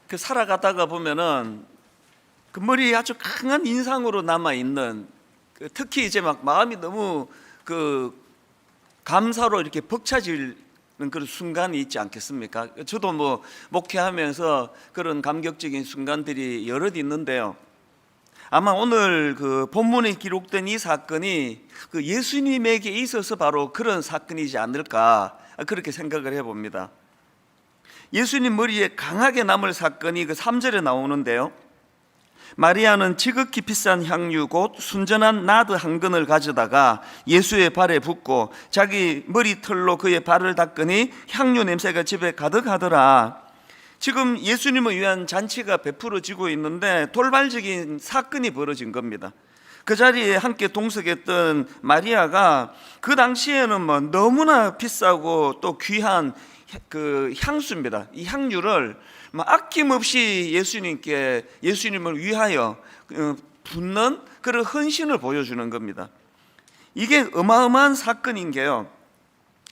그 살아가다가 보면은 그 머리에 아주 강한 인상으로 남아 있는, 특히 이제 막 마음이 너무 그 감사로 이렇게 벅차지는 그런 순간이 있지 않겠습니까? 저도 뭐 목회하면서 그런 감격적인 순간들이 여럿 있는데요. 아마 오늘 그 본문에 기록된 이 사건이 그 예수님에게 있어서 바로 그런 사건이지 않을까, 그렇게 생각을 해봅니다. 예수님 머리에 강하게 남을 사건이 그 3절에 나오는데요. 마리아는 지극히 비싼 향유 곧 순전한 나드 한 근을 가져다가 예수의 발에 붓고 자기 머리털로 그의 발을 닦으니 향유 냄새가 집에 가득하더라. 지금 예수님을 위한 잔치가 베풀어지고 있는데 돌발적인 사건이 벌어진 겁니다. 그 자리에 함께 동석했던 마리아가 그 당시에는 뭐 너무나 비싸고 또 귀한 그 향수입니다. 이 향유를 아낌없이 예수님을 위하여 붓는 그런 헌신을 보여주는 겁니다. 이게 어마어마한 사건인 게요,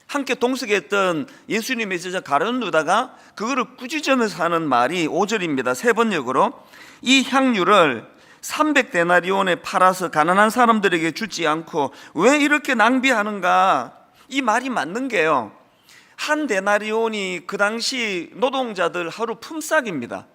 함께 동석했던 예수님의 제자 가룟 유다가 그거를 꾸짖으면서 하는 말이 5절입니다. 세 번역으로 이 향유를 300데나리온에 팔아서 가난한 사람들에게 주지 않고 왜 이렇게 낭비하는가. 이 말이 맞는 게요, 한 데나리온이 그 당시 노동자들 하루 품삯입니다.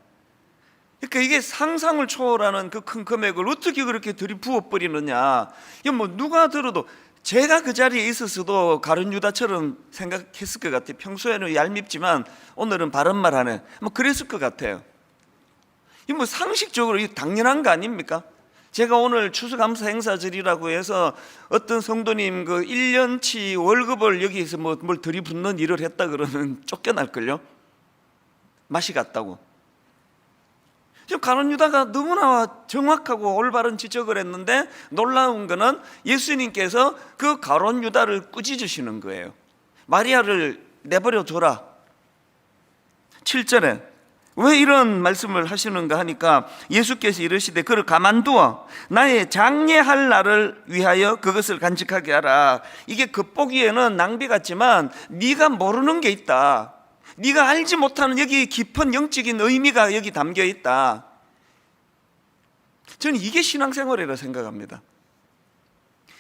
그러니까 이게 상상을 초월하는 그 큰 금액을 어떻게 그렇게 들이부어 버리느냐. 이거 뭐 누가 들어도, 제가 그 자리에 있었어도 가룟 유다처럼 생각했을 것 같아요. 평소에는 얄밉지만 오늘은 바른 말 하네, 뭐 그랬을 것 같아요. 이 뭐 상식적으로 당연한 거 아닙니까? 제가 오늘 추수감사 행사절이라고 해서 어떤 성도님 그 1년치 월급을 여기서 뭘 들이붓는 일을 했다 그러면 쫓겨날걸요? 맛이 갔다고. 지금 가룟 유다가 너무나 정확하고 올바른 지적을 했는데 놀라운 거는 예수님께서 그 가룟 유다를 꾸짖으시는 거예요. 마리아를 내버려 둬라. 7절에 왜 이런 말씀을 하시는가 하니까 예수께서 이르시되 그를 가만두어 나의 장례할 날을 위하여 그것을 간직하게 하라. 이게 겉보기에는 낭비 같지만 네가 모르는 게 있다. 네가 알지 못하는 여기 깊은 영적인 의미가 여기 담겨 있다. 저는 이게 신앙생활이라고 생각합니다.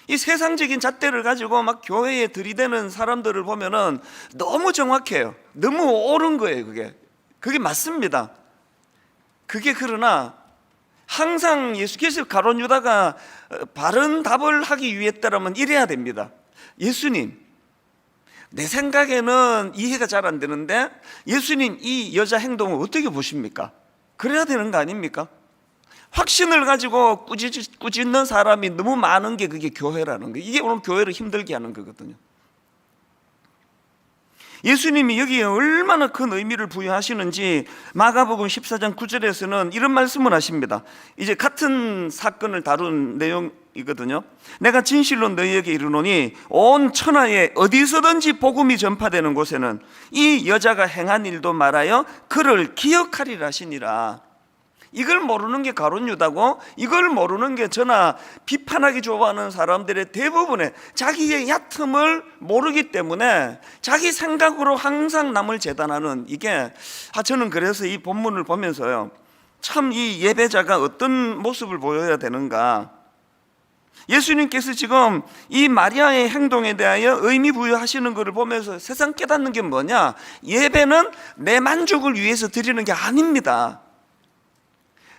이 세상적인 잣대를 가지고 막 교회에 들이대는 사람들을 보면은 너무 정확해요. 너무 옳은 거예요. 그게 맞습니다. 그게 그러나 항상 예수께서 가룟 유다가 바른 답을 하기 위했다라면 이래야 됩니다. 예수님, 내 생각에는 이해가 잘 안 되는데 예수님 이 여자 행동을 어떻게 보십니까? 그래야 되는 거 아닙니까? 확신을 가지고 꾸짖는 사람이 너무 많은 게 그게 교회라는 거예요. 이게 오늘 교회를 힘들게 하는 거거든요. 예수님이 여기에 얼마나 큰 의미를 부여하시는지 마가복음 14장 9절에서는 이런 말씀을 하십니다. 이제 같은 사건을 다룬 내용이거든요. 내가 진실로 너희에게 이르노니 온 천하에 어디서든지 복음이 전파되는 곳에는 이 여자가 행한 일도 말하여 그를 기억하리라 하시니라. 이걸 모르는 게 가룟 유다고, 이걸 모르는 게 저나 비판하기 좋아하는 사람들의 대부분의 자기의 얕음을 모르기 때문에 자기 생각으로 항상 남을 재단하는 이게, 저는 그래서 이 본문을 보면서요, 참 이 예배자가 어떤 모습을 보여야 되는가. 예수님께서 지금 이 마리아의 행동에 대하여 의미 부여하시는 것을 보면서 세상 깨닫는 게 뭐냐, 예배는 내 만족을 위해서 드리는 게 아닙니다.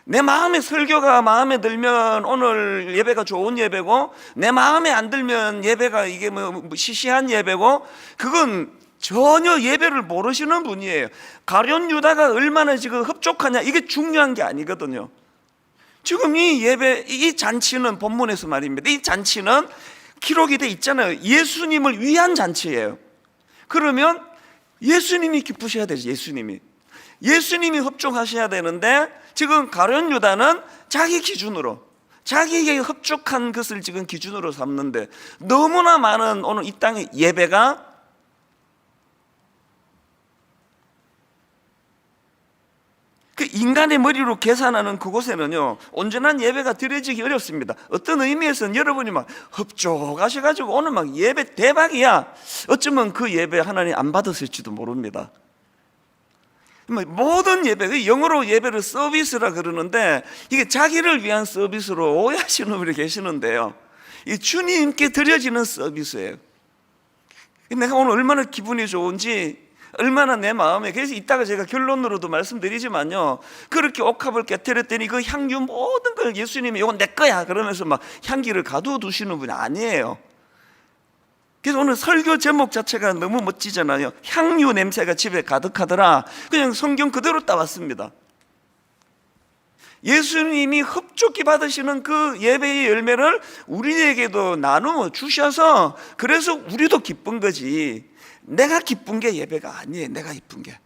내 마음에 설교가 마음에 들면 오늘 예배가 좋은 예배고, 내 마음에 안 들면 예배가 이게 뭐 시시한 예배고, 그건 전혀 예배를 모르시는 분이에요. 가룟 유다가 얼마나 지금 흡족하냐, 이게 중요한 게 아니거든요. 지금 이 예배, 이 잔치는 본문에서 말입니다. 이 잔치는 기록이 돼 있잖아요. 예수님을 위한 잔치예요. 그러면 예수님이 기쁘셔야 되죠. 예수님이 흡족하셔야 되는데 지금 가룟 유다는 자기 기준으로, 자기에게 흡족한 것을 지금 기준으로 삼는데, 너무나 많은 오늘 이 땅의 예배가 그 인간의 머리로 계산하는 그곳에는요, 온전한 예배가 드려지기 어렵습니다. 어떤 의미에서는 여러분이 막 흡족하셔가지고 오늘 막 예배 대박이야, 어쩌면 그 예배 하나님 안 받았을지도 모릅니다. 모든 예배, 영어로 예배를 서비스라 그러는데 이게 자기를 위한 서비스로 오해하시는 분이 계시는데요, 이 주님께 드려지는 서비스예요. 내가 오늘 얼마나 기분이 좋은지, 얼마나 내 마음에, 그래서 이따가 제가 결론으로도 말씀드리지만요, 그렇게 옥합을 깨뜨렸더니 그 향유 모든 걸 예수님이 이건 내 거야 그러면서 막 향기를 가둬두시는 분이 아니에요. 그래서 오늘 설교 제목 자체가 너무 멋지잖아요. 향유 냄새가 집에 가득하더라. 그냥 성경 그대로 따왔습니다. 예수님이 흡족히 받으시는 그 예배의 열매를 우리에게도 나누어 주셔서, 그래서 우리도 기쁜 거지, 내가 기쁜 게 예배가 아니에요. 내가 기쁜 게.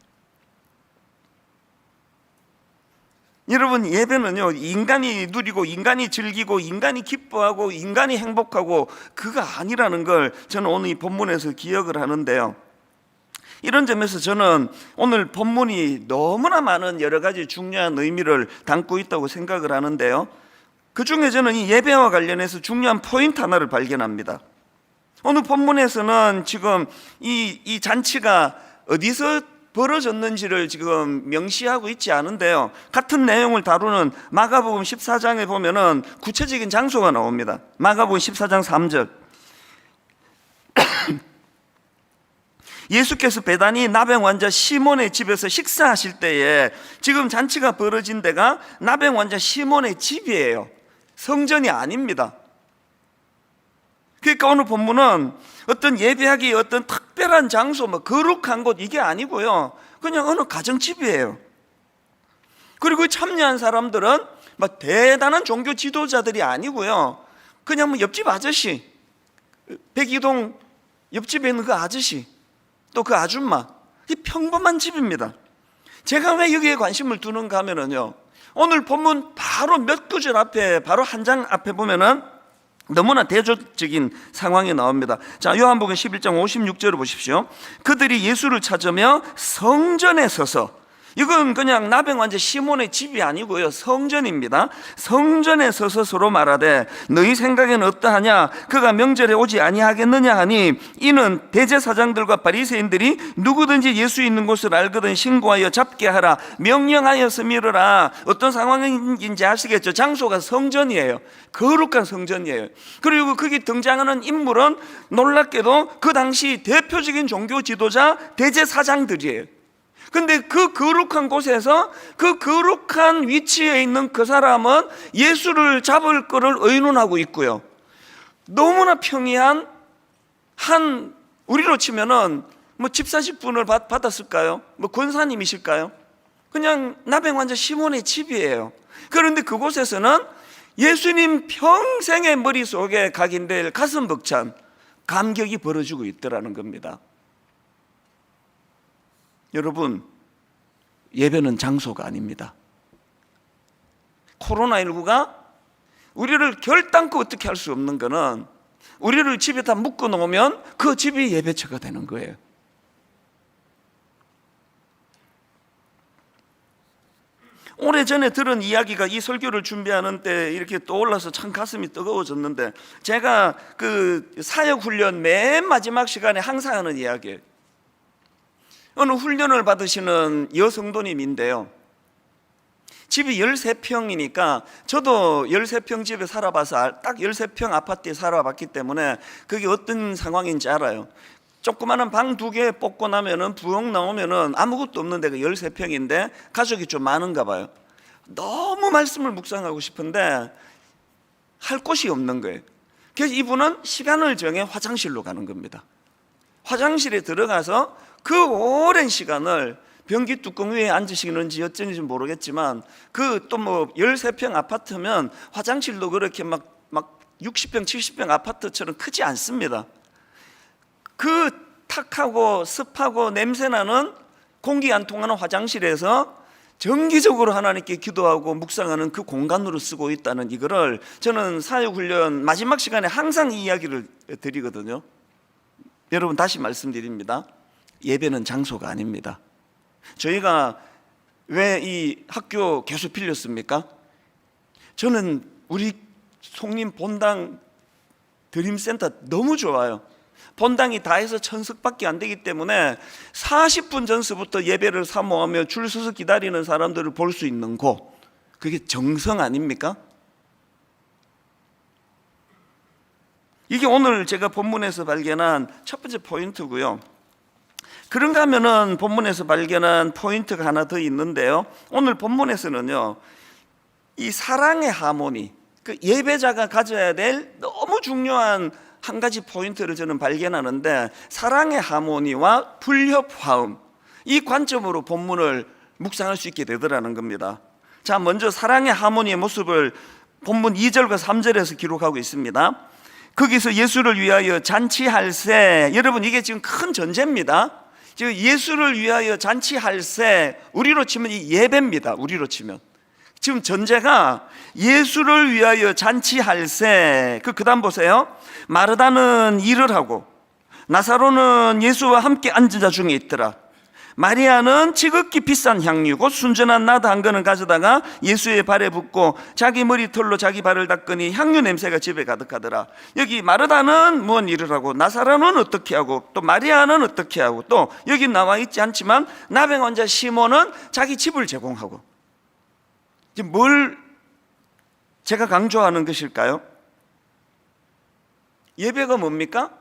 여러분, 예배는요, 인간이 누리고 인간이 즐기고 인간이 기뻐하고 인간이 행복하고 그가 아니라는 걸 저는 오늘 이 본문에서 기억을 하는데요, 이런 점에서 저는 오늘 본문이 너무나 많은 여러 가지 중요한 의미를 담고 있다고 생각을 하는데요, 그 중에 저는 이 예배와 관련해서 중요한 포인트 하나를 발견합니다. 오늘 본문에서는 지금 이 잔치가 어디서 벌어졌는지를 지금 명시하고 있지 않은데요, 같은 내용을 다루는 마가복음 14장에 보면은 구체적인 장소가 나옵니다. 마가복음 14장 3절. 예수께서 베다니 나병 환자 시몬의 집에서 식사하실 때에, 지금 잔치가 벌어진 데가 나병 환자 시몬의 집이에요. 성전이 아닙니다. 그러니까 오늘 본문은 어떤 예배하기 어떤 특별한 장소, 뭐 거룩한 곳, 이게 아니고요, 그냥 어느 가정집이에요. 그리고 참여한 사람들은 막 대단한 종교 지도자들이 아니고요, 그냥 뭐 옆집 아저씨, 백이동 옆집에 있는 그 아저씨, 또 그 아줌마, 이 평범한 집입니다. 제가 왜 여기에 관심을 두는가 하면은요, 오늘 본문 바로 몇 구절 앞에, 바로 한 장 앞에 보면은 너무나 대조적인 상황이 나옵니다. 자, 요한복음 11장 56절을 보십시오. 그들이 예수를 찾으며 성전에 서서, 이건 그냥 나병 환자 시몬의 집이 아니고요, 성전입니다. 성전에 서서 서로 말하되 너희 생각에는 어떠하냐, 그가 명절에 오지 아니하겠느냐 하니, 이는 대제사장들과 바리새인들이 누구든지 예수 있는 곳을 알거든 신고하여 잡게 하라 명령하였음이라. 어떤 상황인지 아시겠죠? 장소가 성전이에요. 거룩한 성전이에요. 그리고 거기 등장하는 인물은 놀랍게도 그 당시 대표적인 종교 지도자 대제사장들이에요. 근데 그 거룩한 곳에서, 그 거룩한 위치에 있는 그 사람은 예수를 잡을 거를 의논하고 있고요, 너무나 평이한 한, 우리로 치면은 뭐 집사직분을 받았을까요? 뭐 권사님이실까요? 그냥 나병 환자 시몬의 집이에요. 그런데 그곳에서는 예수님 평생의 머릿속에 각인될 가슴 벅찬 감격이 벌어지고 있더라는 겁니다. 여러분, 예배는 장소가 아닙니다. 코로나19가 우리를 결단코 어떻게 할 수 없는 거는, 우리를 집에 다 묶어 놓으면 그 집이 예배처가 되는 거예요. 오래전에 들은 이야기가 이 설교를 준비하는 때 이렇게 떠올라서 참 가슴이 뜨거워졌는데, 제가 그 사역훈련 맨 마지막 시간에 항상 하는 이야기예요. 어느 훈련을 받으시는 여성도님인데요, 집이 13평이니까 저도 13평 집에 살아봐서 딱 13평 아파트에 살아봤기 때문에 그게 어떤 상황인지 알아요. 조그마한 방 2개 뽑고 나면은 부엌 나오면은 아무것도 없는 데가 13평인데 가족이 좀 많은가 봐요. 너무 말씀을 묵상하고 싶은데 할 곳이 없는 거예요. 그래서 이분은 시간을 정해 화장실로 가는 겁니다. 화장실에 들어가서 그 오랜 시간을 변기 뚜껑 위에 앉으시는지 어쩐지 모르겠지만, 그 또 뭐 13평 아파트면 화장실도 그렇게 막 60평 70평 아파트처럼 크지 않습니다. 그 탁하고 습하고 냄새나는 공기 안 통하는 화장실에서 정기적으로 하나님께 기도하고 묵상하는 그 공간으로 쓰고 있다는, 이거를 저는 사역훈련 마지막 시간에 항상 이 이야기를 드리거든요. 여러분, 다시 말씀드립니다. 예배는 장소가 아닙니다. 저희가 왜 이 학교 계속 빌렸습니까? 저는 우리 송림 본당 드림센터 너무 좋아요. 본당이 다 해서 1000석밖에 안 되기 때문에 40분 전서부터 예배를 사모하며 줄 서서 기다리는 사람들을 볼 수 있는 곳, 그게 정성 아닙니까? 이게 오늘 제가 본문에서 발견한 첫 번째 포인트고요. 그런가 하면은 본문에서 발견한 포인트가 하나 더 있는데요. 오늘 본문에서는요, 이 사랑의 하모니, 그 예배자가 가져야 될 너무 중요한 한 가지 포인트를 저는 발견하는데, 사랑의 하모니와 불협화음, 이 관점으로 본문을 묵상할 수 있게 되더라는 겁니다. 자, 먼저 사랑의 하모니의 모습을 본문 2절과 3절에서 기록하고 있습니다. 거기서 예수를 위하여 잔치할세, 여러분 이게 지금 큰 전제입니다. 지금 예수를 위하여 잔치할세, 우리로 치면 이 예배입니다. 우리로 치면 지금 전제가 예수를 위하여 잔치할세. 그 다음 보세요. 마르다는 일을 하고 나사로는 예수와 함께 앉은 자 중에 있더라. 마리아는 지극히 비싼 향유 곧 순전한 나드 한 건을 가져다가 예수의 발에 붓고 자기 머리털로 자기 발을 닦으니 향유 냄새가 집에 가득하더라. 여기 마르다는 무슨 일을 하고, 나사로는 어떻게 하고, 또 마리아는 어떻게 하고, 또 여기 나와 있지 않지만 나병 환자 시몬은 자기 집을 제공하고. 지금 뭘 제가 강조하는 것일까요? 예배가 뭡니까?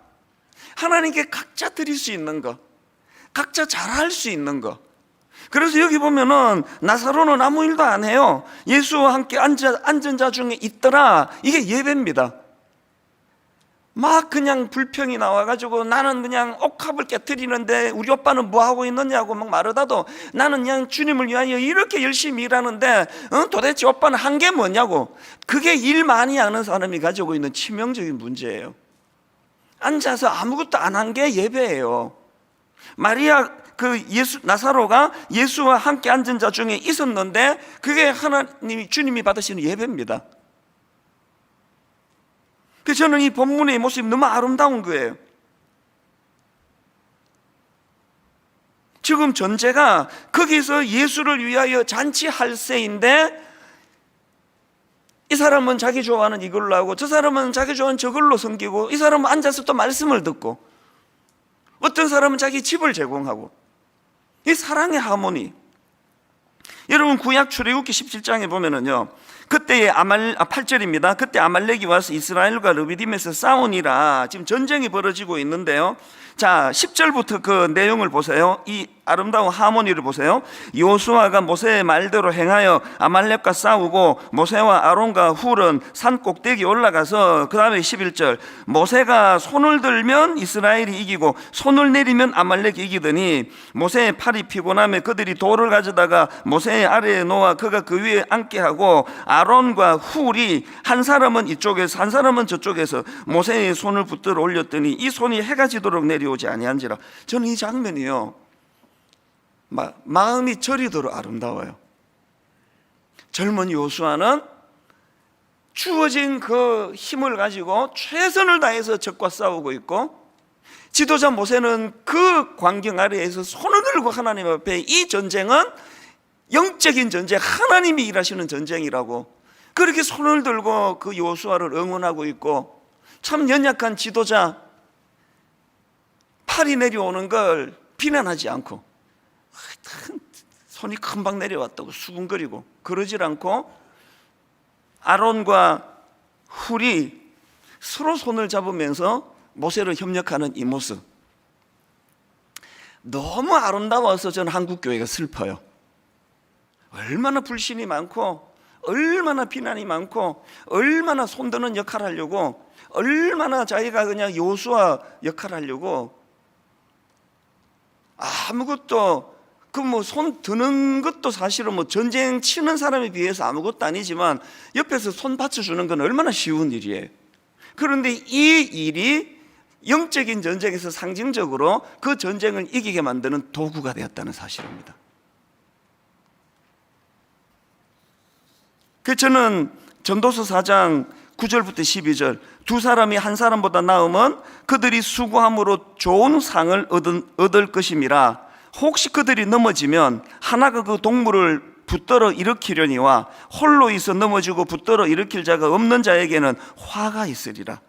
하나님께 각자 드릴 수 있는 것, 각자 잘할 수 있는 것. 그래서 여기 보면은 나사로는 아무 일도 안 해요. 예수와 함께 앉은 자 중에 있더라. 이게 예배입니다. 막 그냥 불평이 나와가지고 나는 그냥 옥합을 깨트리는데 우리 오빠는 뭐 하고 있느냐고 막 말하다도 나는 그냥 주님을 위하여 이렇게 열심히 일하는데 도대체 오빠는 한 게 뭐냐고. 그게 일 많이 하는 사람이 가지고 있는 치명적인 문제예요. 앉아서 아무것도 안 한 게 예배예요. 마리아 나사로가 예수와 함께 앉은 자 중에 있었는데 그게 주님이 받으시는 예배입니다. 그래서 저는 이 본문의 모습이 너무 아름다운 거예요. 지금 전제가 거기서 예수를 위하여 잔치할세인데, 이 사람은 자기 좋아하는 이걸로 하고 저 사람은 자기 좋아하는 저걸로 섬기고, 이 사람은 앉아서 또 말씀을 듣고, 어떤 사람은 자기 집을 제공하고, 이 사랑의 하모니. 여러분 구약 출애굽기 17장에 보면은요, 그때의 8절입니다. 그때 아말렉이 와서 이스라엘과 르비딤에서 싸우니라. 지금 전쟁이 벌어지고 있는데요. 자, 10절부터 그 내용을 보세요. 이 아름다운 하모니를 보세요. 여호수아가 모세의 말대로 행하여 아말렉과 싸우고 모세와 아론과 훌은 산 꼭대기 올라가서, 그 다음에 11절, 모세가 손을 들면 이스라엘이 이기고 손을 내리면 아말렉이 이기더니 모세의 팔이 피곤하며 그들이 돌을 가져다가 모세의 아래에 놓아 그가 그 위에 앉게 하고 아론과 훌이 한 사람은 이쪽에서 한 사람은 저쪽에서 모세의 손을 붙들어 올렸더니 이 손이 해가 지도록 내려오지 아니한지라. 저는 이 장면이요, 마음이 저리도록 아름다워요. 젊은 여호수아는 주어진 그 힘을 가지고 최선을 다해서 적과 싸우고 있고, 지도자 모세는 그 광경 아래에서 손을 들고 하나님 앞에, 이 전쟁은 영적인 전쟁, 하나님이 일하시는 전쟁이라고 그렇게 손을 들고 그 여호수아를 응원하고 있고, 참 연약한 지도자 팔이 내려오는 걸 비난하지 않고, 손이 금방 내려왔다고 수군거리고 그러질 않고, 아론과 훌이 서로 손을 잡으면서 모세를 협력하는 이 모습, 너무 아름다워서 저는 한국교회가 슬퍼요. 얼마나 불신이 많고, 얼마나 비난이 많고, 얼마나 손드는 역할을 하려고, 얼마나 자기가 그냥 여호수아 역할을 하려고, 아무것도 손 드는 것도 사실은 전쟁 치는 사람에 비해서 아무것도 아니지만 옆에서 손 받쳐주는 건 얼마나 쉬운 일이에요. 그런데 이 일이 영적인 전쟁에서 상징적으로 그 전쟁을 이기게 만드는 도구가 되었다는 사실입니다. 그래서 저는 전도서 4장 9절부터 12절, 두 사람이 한 사람보다 나으면 그들이 수고함으로 좋은 상을 얻을 것임이라. 혹시 그들이 넘어지면 하나가 그 동물을 붙들어 일으키려니와 홀로 있어 넘어지고 붙들어 일으킬 자가 없는 자에게는 화가 있으리라.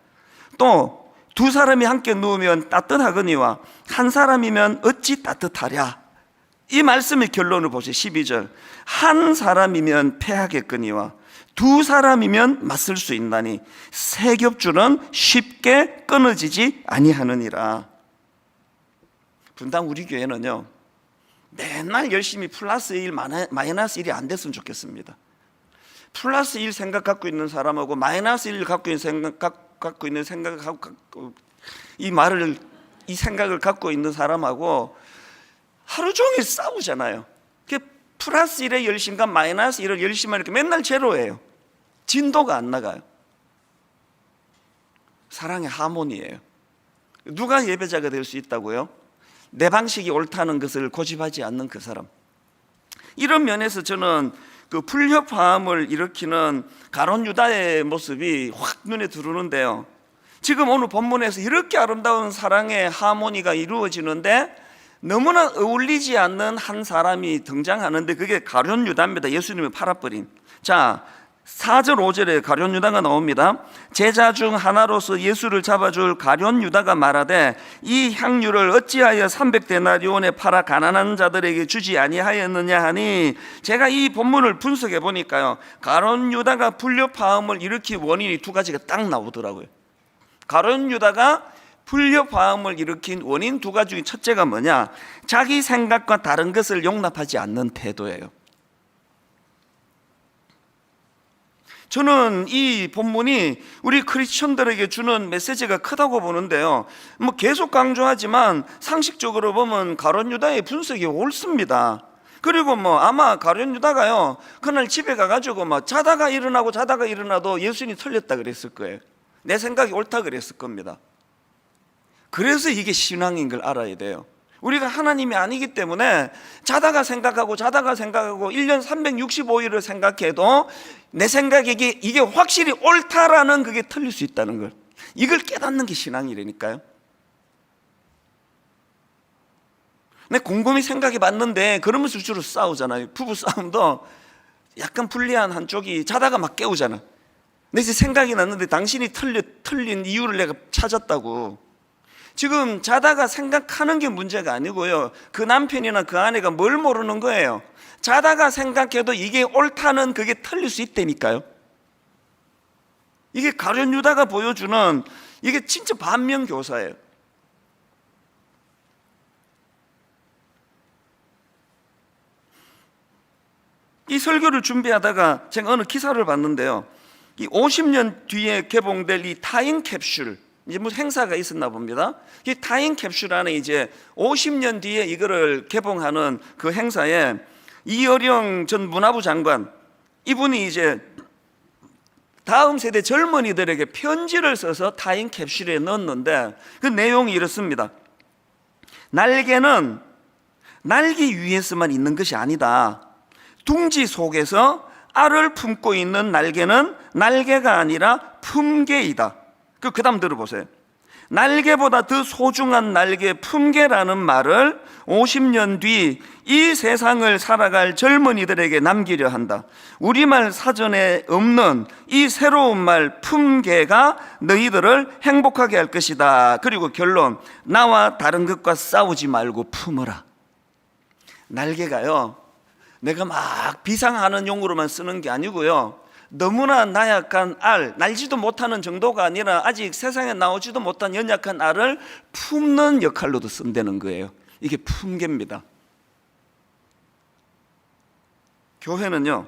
또 두 사람이 함께 누우면 따뜻하거니와 한 사람이면 어찌 따뜻하랴. 이 말씀의 결론을 보세요. 12절. 한 사람이면 패하겠거니와 두 사람이면 맞설 수 있나니 세 겹줄은 쉽게 끊어지지 아니하느니라. 분당 우리 교회는요, 맨날 열심히 플러스 1 마이너스 1이 안 됐으면 좋겠습니다. 플러스 1 생각 갖고 있는 사람하고 마이너스 1 갖고 있는 이 생각을 갖고 있는 사람하고 하루 종일 싸우잖아요. 플러스 1의 열심과 마이너스 1의 열심만 이렇게 맨날 제로예요. 진도가 안 나가요. 사랑의 하모니예요. 누가 예배자가 될 수 있다고요? 내 방식이 옳다는 것을 고집하지 않는 그 사람. 이런 면에서 저는 그 불협화음을 일으키는 가룟 유다의 모습이 확 눈에 들어오는데요. 지금 오늘 본문에서 이렇게 아름다운 사랑의 하모니가 이루어지는데 너무나 어울리지 않는 한 사람이 등장하는데 그게 가룟 유다입니다. 예수님을 팔아버린. 자, 4절 5절에 가룟 유다가 나옵니다. 제자 중 하나로서 예수를 잡아줄 가룟 유다가 말하되 이 향유를 어찌하여 300데나리온에 팔아 가난한 자들에게 주지 아니하였느냐 하니, 제가 이 본문을 분석해 보니까요, 가룟 유다가 불협화음을 일으킨 원인이 두 가지가 딱 나오더라고요. 가룟 유다가 불협화음을 일으킨 원인 두 가지 중 첫째가 뭐냐? 자기 생각과 다른 것을 용납하지 않는 태도예요. 저는 이 본문이 우리 크리스천들에게 주는 메시지가 크다고 보는데요. 계속 강조하지만 상식적으로 보면 가룟 유다의 분석이 옳습니다. 그리고 아마 가룟 유다가요, 그날 집에 가가지고 자다가 일어나도 예수님이 틀렸다 그랬을 거예요. 내 생각이 옳다 그랬을 겁니다. 그래서 이게 신앙인 걸 알아야 돼요. 우리가 하나님이 아니기 때문에 자다가 생각하고 1년 365일을 생각해도 내 생각에 이게 확실히 옳다라는 그게 틀릴 수 있다는 걸, 이걸 깨닫는 게 신앙이라니까요. 내 곰곰이 생각이 맞는데 그러면서 주로 싸우잖아요. 부부 싸움도 약간 불리한 한쪽이 자다가 막 깨우잖아. 내 생각이 났는데 당신이 틀린 이유를 내가 찾았다고. 지금 자다가 생각하는 게 문제가 아니고요, 그 남편이나 그 아내가 뭘 모르는 거예요. 자다가 생각해도 이게 옳다는 그게 틀릴 수 있다니까요. 이게 가룟 유다가 보여주는 이게 진짜 반면교사예요. 이 설교를 준비하다가 제가 어느 기사를 봤는데요, 이 50년 뒤에 개봉될 이 타임캡슐, 이제 무슨 행사가 있었나 봅니다. 이 타임캡슐 안에 이제 50년 뒤에 이거를 개봉하는 그 행사에 이어령 전 문화부 장관, 이분이 이제 다음 세대 젊은이들에게 편지를 써서 타임캡슐에 넣었는데 그 내용이 이렇습니다. 날개는 날기 위해서만 있는 것이 아니다. 둥지 속에서 알을 품고 있는 날개는 날개가 아니라 품개이다. 그 다음 들어보세요. 날개보다 더 소중한 날개 품개라는 말을 50년 뒤 이 세상을 살아갈 젊은이들에게 남기려 한다. 우리말 사전에 없는 이 새로운 말 품개가 너희들을 행복하게 할 것이다. 그리고 결론, 나와 다른 것과 싸우지 말고 품어라. 날개가요, 내가 막 비상하는 용으로만 쓰는 게 아니고요, 너무나 나약한 알, 날지도 못하는 정도가 아니라 아직 세상에 나오지도 못한 연약한 알을 품는 역할로도 쓴다는 거예요. 이게 품개입니다. 교회는요,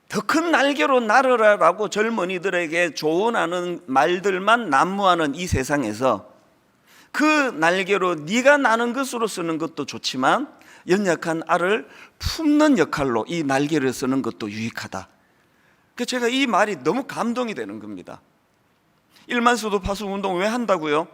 더 큰 날개로 날으라라고 젊은이들에게 조언하는 말들만 난무하는 이 세상에서 그 날개로 네가 나는 것으로 쓰는 것도 좋지만 연약한 알을 품는 역할로 이 날개를 쓰는 것도 유익하다. 그래서 제가 이 말이 너무 감동이 되는 겁니다. 1만 수도 파수 운동 왜 한다고요?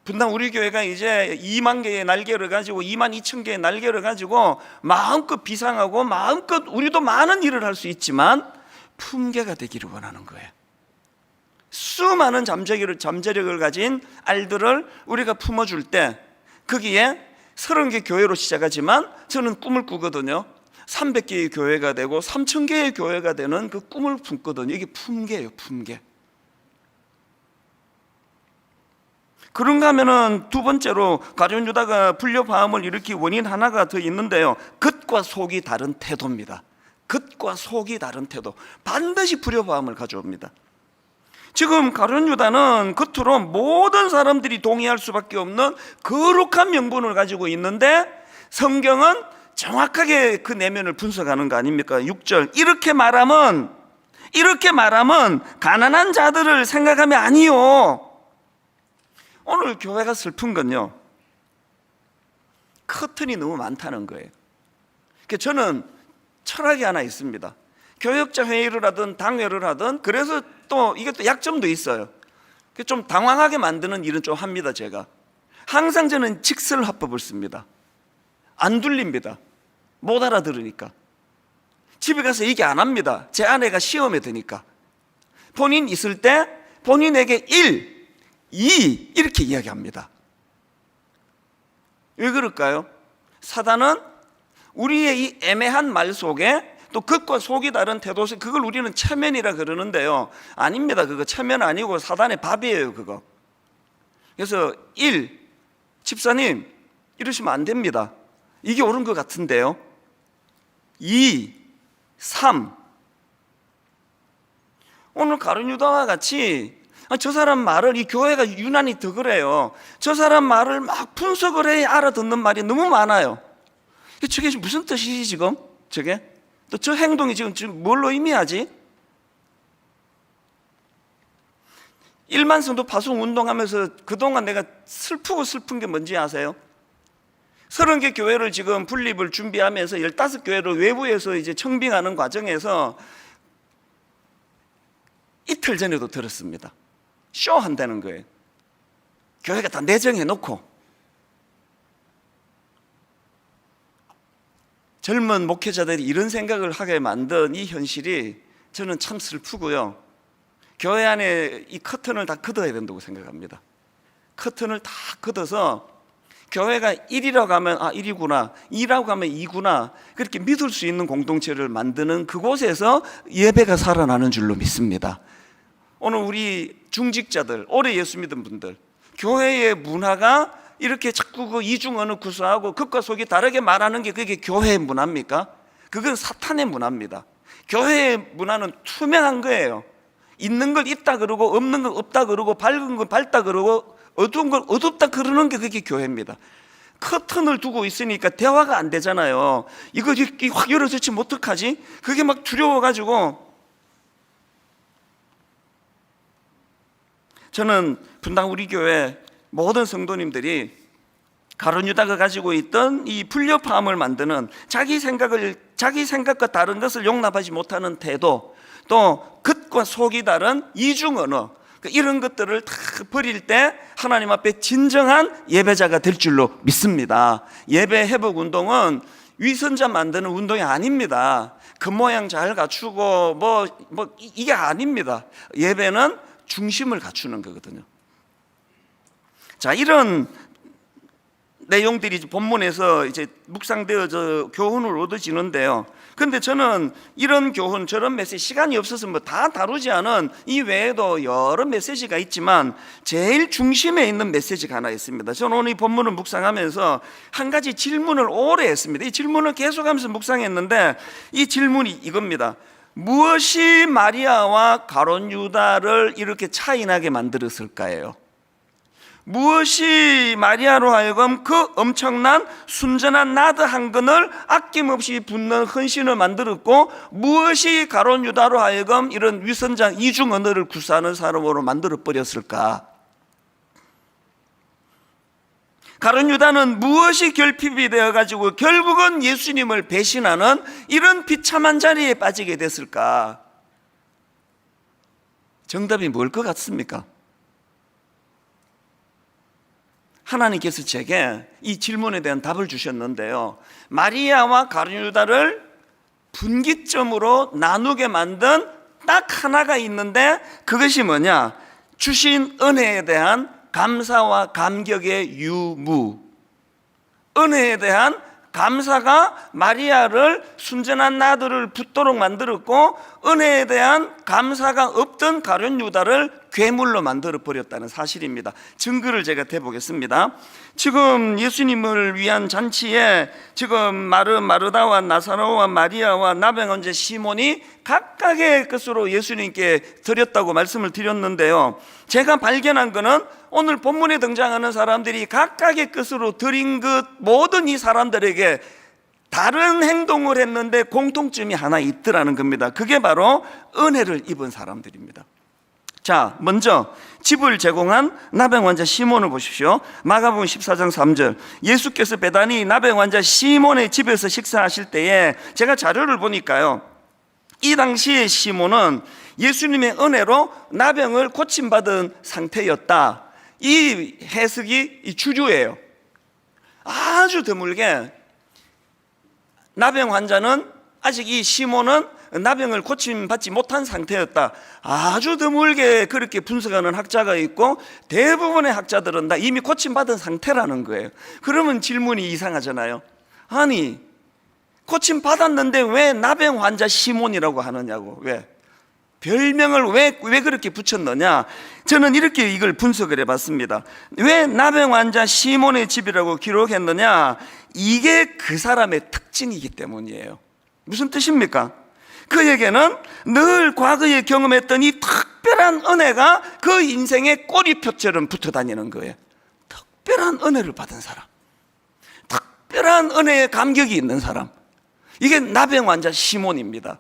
분당 우리 교회가 이제 2만 개의 날개를 가지고 2만 2천 개의 날개를 가지고 마음껏 비상하고 마음껏 우리도 많은 일을 할 수 있지만 품개가 되기를 원하는 거예요. 수많은 잠재력을 가진 알들을 우리가 품어줄 때 거기에 30개 교회로 시작하지만 저는 꿈을 꾸거든요. 300개의 교회가 되고 3,000개의 교회가 되는 그 꿈을 품거든요. 이게 품계예요, 품계. 그런가 하면은 두 번째로 가룟 유다가 불협화음을 일으킨 원인 하나가 더 있는데요. 겉과 속이 다른 태도입니다. 겉과 속이 다른 태도. 반드시 불협화음을 가져옵니다. 지금 가룟 유다는 겉으로 모든 사람들이 동의할 수밖에 없는 거룩한 명분을 가지고 있는데 성경은 정확하게 그 내면을 분석하는 거 아닙니까? 6절 이렇게 말하면 가난한 자들을 생각하면 아니요. 오늘 교회가 슬픈 건요, 커튼이 너무 많다는 거예요. 저는 철학이 하나 있습니다. 교역자 회의를 하든 당회를 하든, 그래서 또 이게 또 약점도 있어요. 좀 당황하게 만드는 일은 좀 합니다. 제가 항상 저는 직설화법을 씁니다. 안 둘립니다. 못 알아들으니까. 집에 가서 얘기 안 합니다. 제 아내가 시험에 드니까. 본인 있을 때 본인에게 1, 2 이렇게 이야기합니다. 왜 그럴까요? 사단은 우리의 이 애매한 말 속에 또 겉과 속이 다른 태도, 그걸 우리는 체면이라 그러는데요, 아닙니다. 그거 체면 아니고 사단의 밥이에요, 그거. 그래서 1, 집사님 이러시면 안 됩니다. 이게 옳은 것 같은데요. 2, 3. 오늘 가룟 유다와 같이 저 사람 말을, 이 교회가 유난히 더 그래요. 저 사람 말을 막 분석을 해야 알아듣는 말이 너무 많아요. 저게 무슨 뜻이지 지금? 저게? 또 저 행동이 지금 뭘로 의미하지? 1만 성도 파송 운동하면서 그동안 내가 슬픈 게 뭔지 아세요? 30개 교회를 지금 분립을 준비하면서 15교회를 외부에서 이제 청빙하는 과정에서 이틀 전에도 들었습니다. 쇼 한다는 거예요. 교회가 다 내정해 놓고. 젊은 목회자들이 이런 생각을 하게 만든 이 현실이 저는 참 슬프고요. 교회 안에 이 커튼을 다 걷어야 된다고 생각합니다. 커튼을 다 걷어서 교회가 1이라고 하면 1이구나, 2라고 하면 2구나, 그렇게 믿을 수 있는 공동체를 만드는 그곳에서 예배가 살아나는 줄로 믿습니다. 오늘 우리 중직자들, 오래 예수 믿은 분들, 교회의 문화가 이렇게 자꾸 그 이중 언어 구사하고 겉과 속이 다르게 말하는 게 그게 교회의 문화입니까? 그건 사탄의 문화입니다. 교회의 문화는 투명한 거예요. 있는 걸 있다 그러고 없는 걸 없다 그러고 밝은 걸 밝다 그러고 어두운 걸 어둡다 그러는 게 그게 교회입니다. 커튼을 두고 있으니까 대화가 안 되잖아요. 이거 확 열어젖히면 어떡하지? 그게 막 두려워가지고. 저는 분당 우리 교회 모든 성도님들이 가룟 유다가 가지고 있던 이 불협화음을 만드는 자기 생각과 다른 것을 용납하지 못하는 태도, 또 겉과 속이 다른 이중 언어, 이런 것들을 다 버릴 때 하나님 앞에 진정한 예배자가 될 줄로 믿습니다. 예배 회복 운동은 위선자 만드는 운동이 아닙니다. 겉모양 잘 갖추고 이게 아닙니다. 예배는 중심을 갖추는 거거든요. 자, 이런 내용들이 본문에서 이제 묵상되어져 교훈을 얻어지는데요. 근데 저는 이런 교훈, 저런 메시지, 시간이 없어서 다 다루지 않은 이 외에도 여러 메시지가 있지만 제일 중심에 있는 메시지가 하나 있습니다. 저는 오늘 이 본문을 묵상하면서 한 가지 질문을 오래 했습니다. 이 질문을 계속하면서 묵상했는데 이 질문이 이겁니다. 무엇이 마리아와 가룟 유다를 이렇게 차이나게 만들었을까요? 무엇이 마리아로 하여금 그 엄청난 순전한 나드 한 근을 아낌없이 붓는 헌신을 만들었고, 무엇이 가룟 유다로 하여금 이런 위선자 이중 언어를 구사하는 사람으로 만들어 버렸을까? 가룟 유다는 무엇이 결핍이 되어가지고 결국은 예수님을 배신하는 이런 비참한 자리에 빠지게 됐을까? 정답이 뭘 것 같습니까? 하나님께서 제게 이 질문에 대한 답을 주셨는데요, 마리아와 가룟 유다를 분기점으로 나누게 만든 딱 하나가 있는데 그것이 뭐냐? 주신 은혜에 대한 감사와 감격의 유무, 은혜에 대한 감사가 마리아를 순전한 나들을 붙도록 만들었고, 은혜에 대한 감사가 없던 가룟 유다를 괴물로 만들어 버렸다는 사실입니다. 증거를 제가 대보겠습니다. 지금 예수님을 위한 잔치에 지금 마르다와 나사로와 마리아와 나병 환자 시몬이 각각의 것으로 예수님께 드렸다고 말씀을 드렸는데요, 제가 발견한 것은 오늘 본문에 등장하는 사람들이 각각의 것으로 드린 것, 모든 이 사람들에게 다른 행동을 했는데 공통점이 하나 있더라는 겁니다. 그게 바로 은혜를 입은 사람들입니다. 자, 먼저 집을 제공한 나병 환자 시몬을 보십시오. 마가복음 14장 3절, 예수께서 베다니 나병 환자 시몬의 집에서 식사하실 때에, 제가 자료를 보니까요, 이 당시에 시몬은 예수님의 은혜로 나병을 고침받은 상태였다. 이 해석이 주류예요. 아주 드물게 나병 환자는, 아직 이 시몬은 나병을 고침받지 못한 상태였다. 아주 드물게 그렇게 분석하는 학자가 있고, 대부분의 학자들은 다 이미 고침받은 상태라는 거예요. 그러면 질문이 이상하잖아요. 아니, 고침받았는데 왜 나병 환자 시몬이라고 하느냐고. 왜? 별명을 왜 그렇게 붙였느냐? 저는 이렇게 이걸 분석을 해봤습니다. 왜 나병 환자 시몬의 집이라고 기록했느냐? 이게 그 사람의 특징이기 때문이에요. 무슨 뜻입니까? 그에게는 늘 과거에 경험했던 이 특별한 은혜가 그 인생의 꼬리표처럼 붙어 다니는 거예요. 특별한 은혜를 받은 사람, 특별한 은혜의 감격이 있는 사람, 이게 나병 환자 시몬입니다.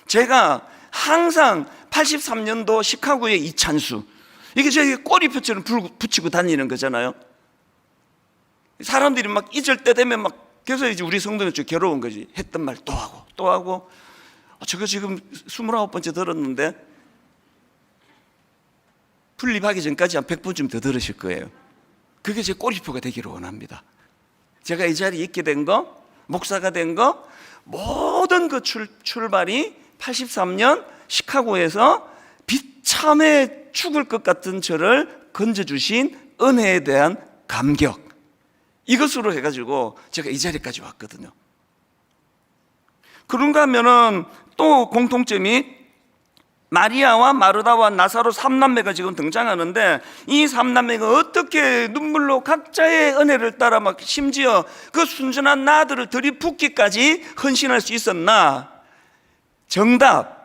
제가 항상 83년도 시카고의 이찬수, 이게 저희 꼬리표처럼 붙이고 다니는 거잖아요. 사람들이 막 잊을 때 되면 막, 그래서 이제 우리 성도는 좀 괴로운 거지. 했던 말 또 하고 또 하고. 저거 지금 29번째 들었는데 분립하기 전까지 한 100번쯤 더 들으실 거예요. 그게 제 꼬리표가 되기를 원합니다. 제가 이 자리에 있게 된 거, 목사가 된 거, 모든 그 출발이 83년 시카고에서 비참해 죽을 것 같은 저를 건져주신 은혜에 대한 감격, 이것으로 해가지고 제가 이 자리까지 왔거든요. 그런가 하면은 또 공통점이 마리아와 마르다와 나사로 3남매가 지금 등장하는데, 이 3남매가 어떻게 눈물로 각자의 은혜를 따라 막 심지어 그 순전한 나들을 들이붓기까지 헌신할 수 있었나? 정답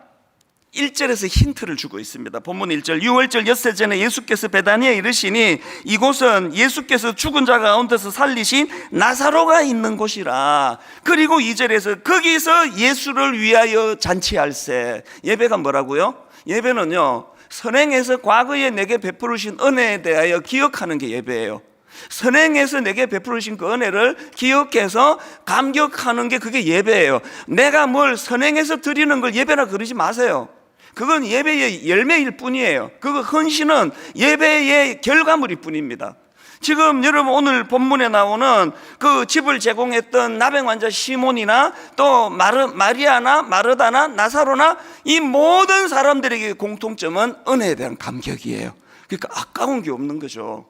1절에서 힌트를 주고 있습니다. 본문 1절, 6월절 엿새 전에 예수께서 베다니에 이르시니 이곳은 예수께서 죽은 자 가운데서 살리신 나사로가 있는 곳이라. 그리고 2절에서 거기서 예수를 위하여 잔치할세. 예배가 뭐라고요? 예배는요, 선행해서 과거에 내게 베풀으신 은혜에 대하여 기억하는 게 예배예요. 선행해서 내게 베풀으신 그 은혜를 기억해서 감격하는 게 그게 예배예요. 내가 뭘 선행해서 드리는 걸 예배라 그러지 마세요. 그건 예배의 열매일 뿐이에요. 그 헌신은 예배의 결과물일 뿐입니다. 지금 여러분 오늘 본문에 나오는 그 집을 제공했던 나병 환자 시몬이나 또 마리아나 마르다나 나사로나, 이 모든 사람들에게 공통점은 은혜에 대한 감격이에요. 그러니까 아까운 게 없는 거죠.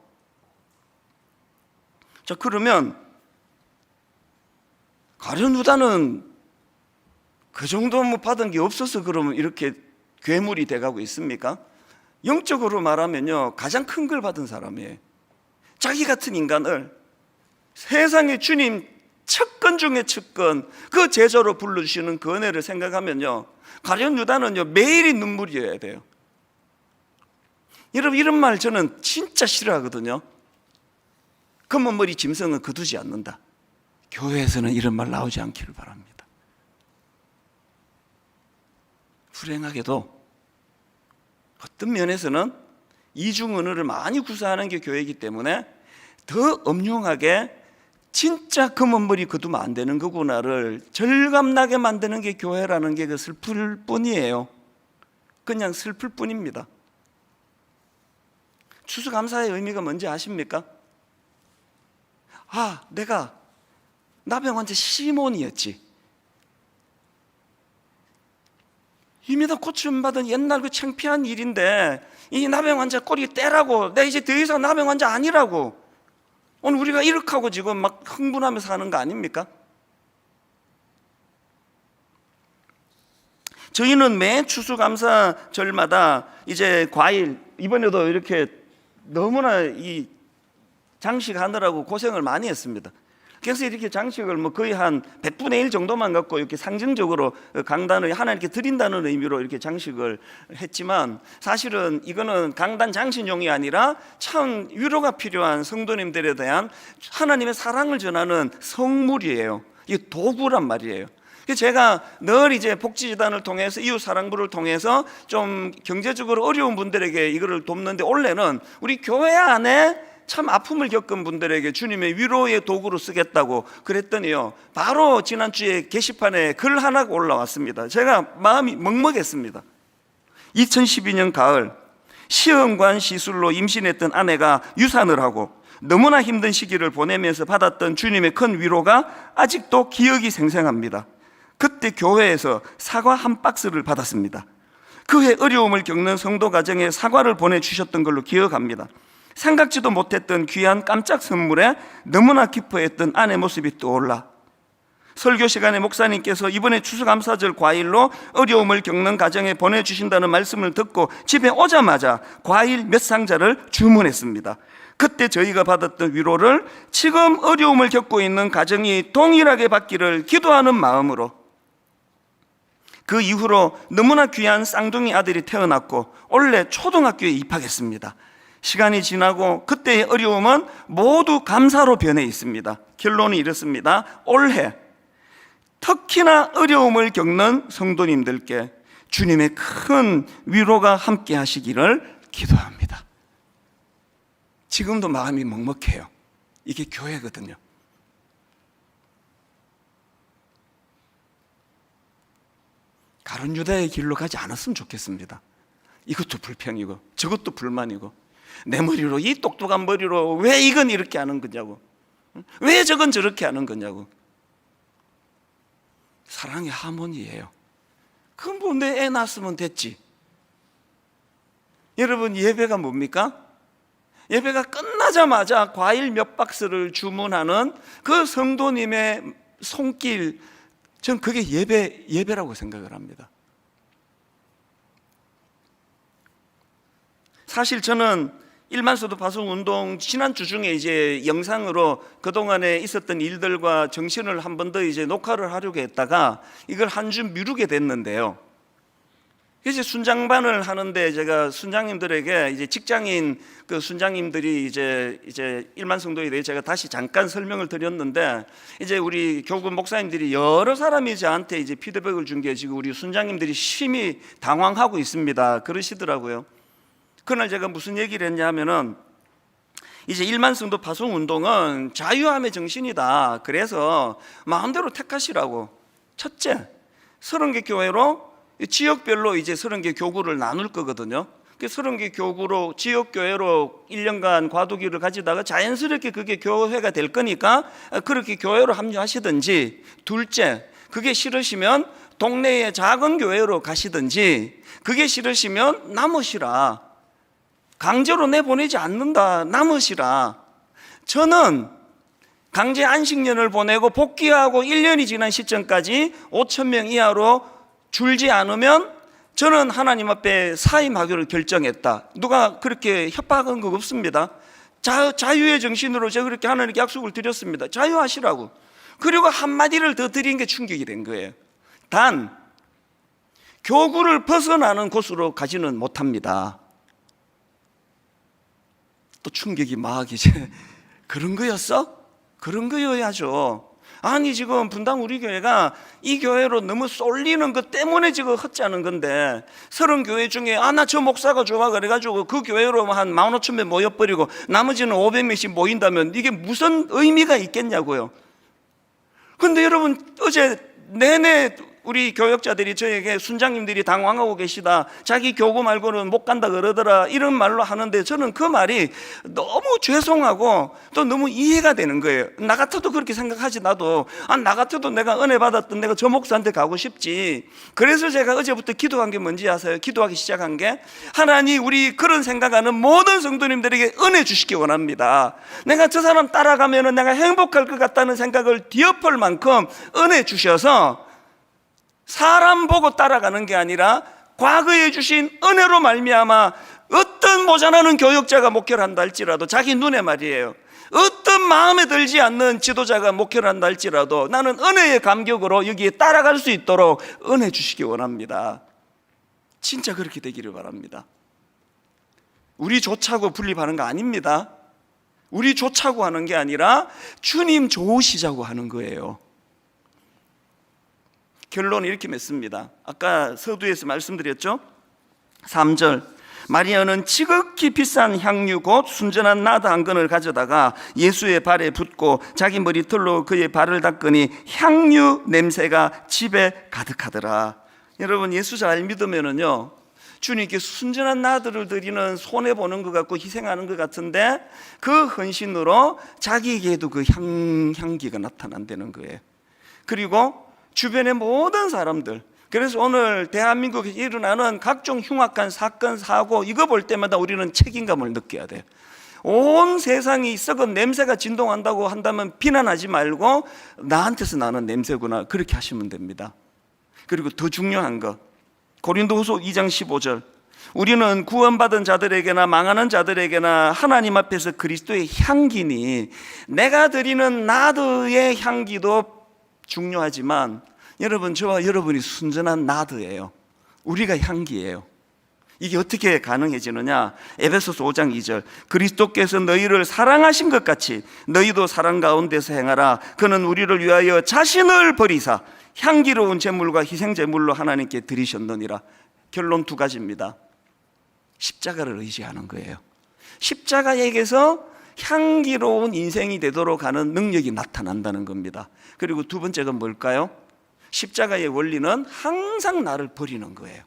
자, 그러면 가룟 유다는 그 정도 받은 게 없어서 그러면 이렇게 괴물이 돼가고 있습니까? 영적으로 말하면요, 가장 큰 걸 받은 사람이에요. 자기 같은 인간을 세상의 주님 척건 중에 척건, 그 제자로 불러주시는 그 은혜를 생각하면요, 가룟 유다는요 매일이 눈물이어야 돼요. 여러분, 이런 말 저는 진짜 싫어하거든요. 검은 머리 짐승은 거두지 않는다. 교회에서는 이런 말 나오지 않기를 바랍니다. 불행하게도 어떤 면에서는 이중 언어를 많이 구사하는 게 교회이기 때문에 더 엄중하게 진짜 검은 머리 거두면 안 되는 거구나를 절감나게 만드는 게 교회라는 게 그 슬플 뿐이에요. 그냥 슬플 뿐입니다. 추수감사의 의미가 뭔지 아십니까? 아, 내가 나병 환자 시몬이었지. 이미 다 고침받은 옛날 그 창피한 일인데 이 나병 환자 꼬리 떼라고, 내가 이제 더 이상 나병 환자 아니라고. 오늘 우리가 이렇게 하고 지금 막 흥분하면서 하는 거 아닙니까? 저희는 매 추수감사절마다 이제 과일, 이번에도 이렇게 너무나 이 장식하느라고 고생을 많이 했습니다. 그래서 이렇게 장식을 뭐 거의 한 100분의 1 정도만 갖고 이렇게 상징적으로 강단을 하나님께 드린다는 의미로 이렇게 장식을 했지만, 사실은 이거는 강단 장신용이 아니라 참 위로가 필요한 성도님들에 대한 하나님의 사랑을 전하는 성물이에요. 이게 도구란 말이에요. 제가 늘 이제 복지재단을 통해서 이웃사랑부를 통해서 좀 경제적으로 어려운 분들에게 이거를 돕는데, 올해는 우리 교회 안에 참 아픔을 겪은 분들에게 주님의 위로의 도구로 쓰겠다고 그랬더니요, 바로 지난주에 게시판에 글 하나가 올라왔습니다. 제가 마음이 먹먹했습니다. 2012년 가을, 시험관 시술로 임신했던 아내가 유산을 하고 너무나 힘든 시기를 보내면서 받았던 주님의 큰 위로가 아직도 기억이 생생합니다. 그때 교회에서 사과 한 박스를 받았습니다. 그해 어려움을 겪는 성도 가정에 사과를 보내주셨던 걸로 기억합니다. 생각지도 못했던 귀한 깜짝 선물에 너무나 기뻐했던 아내 모습이 떠올라 설교 시간에 목사님께서 이번에 추수감사절 과일로 어려움을 겪는 가정에 보내주신다는 말씀을 듣고 집에 오자마자 과일 몇 상자를 주문했습니다. 그때 저희가 받았던 위로를 지금 어려움을 겪고 있는 가정이 동일하게 받기를 기도하는 마음으로, 그 이후로 너무나 귀한 쌍둥이 아들이 태어났고 올해 초등학교에 입학했습니다. 시간이 지나고 그때의 어려움은 모두 감사로 변해 있습니다. 결론이 이렇습니다. 올해 특히나 어려움을 겪는 성도님들께 주님의 큰 위로가 함께 하시기를 기도합니다. 지금도 마음이 먹먹해요. 이게 교회거든요. 가룟 유다의 길로 가지 않았으면 좋겠습니다. 이것도 불평이고 저것도 불만이고, 내 머리로, 이 똑똑한 머리로 왜 이건 이렇게 하는 거냐고, 왜 저건 저렇게 하는 거냐고. 사랑의 하모니예요. 그건 뭐 내 애 낳았으면 됐지. 여러분, 예배가 뭡니까? 예배가 끝나자마자 과일 몇 박스를 주문하는 그 성도님의 손길, 전 그게 예배라고 생각을 합니다. 사실 저는 일만서도 파송운동 지난주 중에 이제 영상으로 그동안에 있었던 일들과 정신을 한 번 더 이제 녹화를 하려고 했다가 이걸 한 주 미루게 됐는데요. 이제 순장반을 하는데 제가 순장님들에게 이제 직장인 그 순장님들이 이제 일만성도에 대해 제가 다시 잠깐 설명을 드렸는데, 이제 우리 교구 목사님들이 여러 사람이 저한테 이제 피드백을 준 게 지금 우리 순장님들이 심히 당황하고 있습니다. 그러시더라고요. 그날 제가 무슨 얘기를 했냐 하면은, 이제 일만성도 파송운동은 자유함의 정신이다. 그래서 마음대로 택하시라고. 첫째, 30개 교회로 지역별로 이제 30개 교구를 나눌 거거든요. 30개 교구로 지역교회로 1년간 과도기를 가지다가 자연스럽게 그게 교회가 될 거니까 그렇게 교회로 합류하시든지, 둘째, 그게 싫으시면 동네의 작은 교회로 가시든지, 그게 싫으시면 남으시라. 강제로 내보내지 않는다. 남으시라. 저는 강제 안식년을 보내고 복귀하고 1년이 지난 시점까지 5,000명 이하로 줄지 않으면 저는 하나님 앞에 사임하기로 결정했다. 누가 그렇게 협박한 거 없습니다. 자유의 정신으로 제가 그렇게 하나님께 약속을 드렸습니다. 자유하시라고. 그리고 한마디를 더 드린 게 충격이 된 거예요. 단, 교구를 벗어나는 곳으로 가지는 못합니다. 또 충격이 막 이제 그런 거였어? 그런 거여야죠. 아니, 지금 분당 우리 교회가 이 교회로 너무 쏠리는 것 때문에 지금 헛자는 건데, 30교회 중에 나 저 목사가 좋아 그래가지고 그 교회로 한 15,000명 모여버리고 나머지는 500명씩 모인다면 이게 무슨 의미가 있겠냐고요. 근데 여러분, 어제 내내 우리 교역자들이 저에게 순장님들이 당황하고 계시다, 자기 교구 말고는 못 간다 그러더라, 이런 말로 하는데 저는 그 말이 너무 죄송하고 또 너무 이해가 되는 거예요. 나 같아도 그렇게 생각하지. 나도 나 같아도 내가 은혜 받았던 내가 저 목사한테 가고 싶지. 그래서 제가 어제부터 기도한 게 뭔지 아세요? 기도하기 시작한 게, 하나님, 우리 그런 생각하는 모든 성도님들에게 은혜 주시기 원합니다. 내가 저 사람 따라가면 내가 행복할 것 같다는 생각을 뒤엎을 만큼 은혜 주셔서 사람 보고 따라가는 게 아니라 과거에 주신 은혜로 말미암아 어떤 모자라는 교역자가 목회를 한다 할지라도, 자기 눈에 말이에요, 어떤 마음에 들지 않는 지도자가 목회를 한다 할지라도 나는 은혜의 감격으로 여기에 따라갈 수 있도록 은혜 주시기 원합니다. 진짜 그렇게 되기를 바랍니다. 우리 좋자고 분립하는 거 아닙니다. 우리 좋자고 하는 게 아니라 주님 좋으시자고 하는 거예요. 결론은 이렇게 맺습니다. 아까 서두에서 말씀드렸죠. 3절, 마리아는 지극히 비싼 향유 곧 순전한 나드 한 근을 가져다가 예수의 발에 붓고 자기 머리털로 그의 발을 닦으니 향유 냄새가 집에 가득하더라. 여러분, 예수 잘 믿으면은요, 주님께 순전한 나드를 드리는 손해보는 것 같고 희생하는 것 같은데 그 헌신으로 자기에게도 그 향기가 나타난다는 거예요. 그리고 주변의 모든 사람들, 그래서 오늘 대한민국에 일어나는 각종 흉악한 사건, 사고, 이거 볼 때마다 우리는 책임감을 느껴야 돼요. 온 세상이 썩은 냄새가 진동한다고 한다면 비난하지 말고 나한테서 나는 냄새구나, 그렇게 하시면 됩니다. 그리고 더 중요한 것, 고린도후서 2장 15절, 우리는 구원받은 자들에게나 망하는 자들에게나 하나님 앞에서 그리스도의 향기니, 내가 드리는 나드의 향기도 중요하지만 여러분, 저와 여러분이 순전한 나드예요. 우리가 향기예요. 이게 어떻게 가능해지느냐? 에베소서 5장 2절, 그리스도께서 너희를 사랑하신 것 같이 너희도 사랑 가운데서 행하라. 그는 우리를 위하여 자신을 버리사 향기로운 제물과 희생 제물로 하나님께 드리셨느니라. 결론 두 가지입니다. 십자가를 의지하는 거예요. 십자가에게서 향기로운 인생이 되도록 하는 능력이 나타난다는 겁니다. 그리고 두 번째가 뭘까요? 십자가의 원리는 항상 나를 버리는 거예요.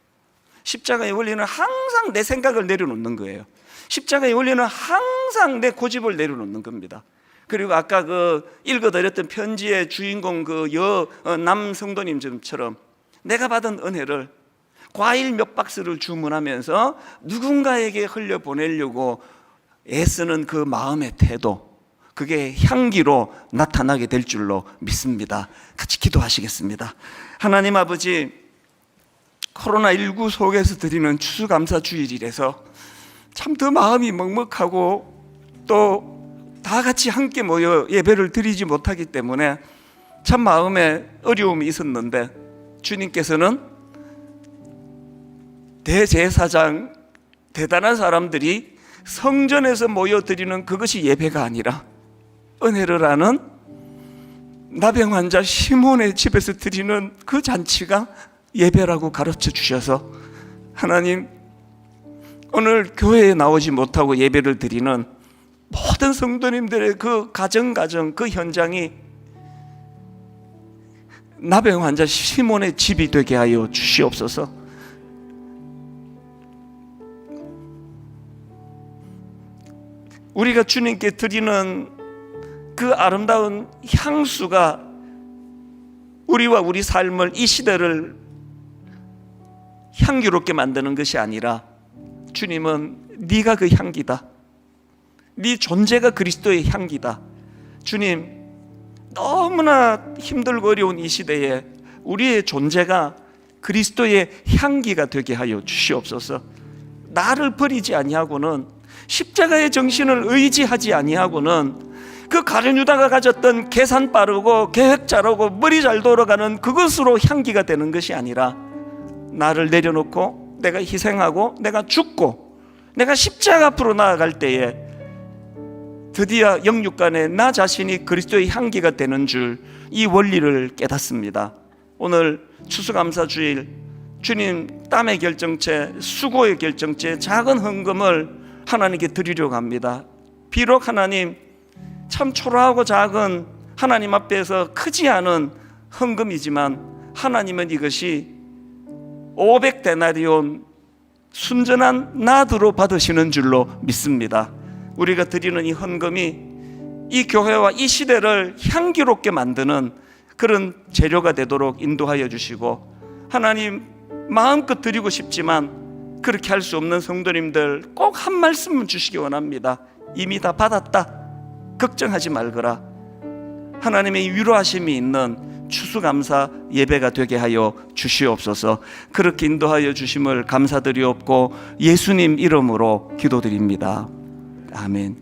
십자가의 원리는 항상 내 생각을 내려놓는 거예요. 십자가의 원리는 항상 내 고집을 내려놓는 겁니다. 그리고 아까 그 읽어드렸던 편지의 주인공 그 남성도님처럼 내가 받은 은혜를 과일 몇 박스를 주문하면서 누군가에게 흘려보내려고 애쓰는 그 마음의 태도, 그게 향기로 나타나게 될 줄로 믿습니다. 같이 기도하시겠습니다. 하나님 아버지, 코로나19 속에서 드리는 추수감사주일이라서 참 더 마음이 먹먹하고 또 다 같이 함께 모여 예배를 드리지 못하기 때문에 참 마음에 어려움이 있었는데, 주님께서는 대제사장, 대단한 사람들이 성전에서 모여 드리는 그것이 예배가 아니라 은혜를 아는 나병 환자 시몬의 집에서 드리는 그 잔치가 예배라고 가르쳐 주셔서, 하나님, 오늘 교회에 나오지 못하고 예배를 드리는 모든 성도님들의 그 가정 그 현장이 나병 환자 시몬의 집이 되게 하여 주시옵소서. 우리가 주님께 드리는 그 아름다운 향수가 우리와 우리 삶을, 이 시대를 향기롭게 만드는 것이 아니라, 주님은 네가 그 향기다, 네 존재가 그리스도의 향기다. 주님, 너무나 힘들고 어려운 이 시대에 우리의 존재가 그리스도의 향기가 되게 하여 주시옵소서. 나를 버리지 아니하고는, 십자가의 정신을 의지하지 아니하고는 그 가룟 유다가 가졌던 계산 빠르고 계획 잘하고 머리 잘 돌아가는 그것으로 향기가 되는 것이 아니라, 나를 내려놓고 내가 희생하고 내가 죽고 내가 십자가 앞으로 나아갈 때에 드디어 영육간에 나 자신이 그리스도의 향기가 되는 줄, 이 원리를 깨닫습니다. 오늘 추수감사주일, 주님 땀의 결정체, 수고의 결정체, 작은 헌금을 하나님께 드리려고 합니다. 비록 하나님, 참 초라하고 작은, 하나님 앞에서 크지 않은 헌금이지만 하나님은 이것이 500데나리온 순전한 나드로 받으시는 줄로 믿습니다. 우리가 드리는 이 헌금이 이 교회와 이 시대를 향기롭게 만드는 그런 재료가 되도록 인도하여 주시고, 하나님, 마음껏 드리고 싶지만 그렇게 할 수 없는 성도님들 꼭 한 말씀은 주시기 원합니다. 이미 다 받았다, 걱정하지 말거라. 하나님의 위로하심이 있는 추수감사 예배가 되게 하여 주시옵소서. 그렇게 인도하여 주심을 감사드리옵고 예수님 이름으로 기도드립니다. 아멘.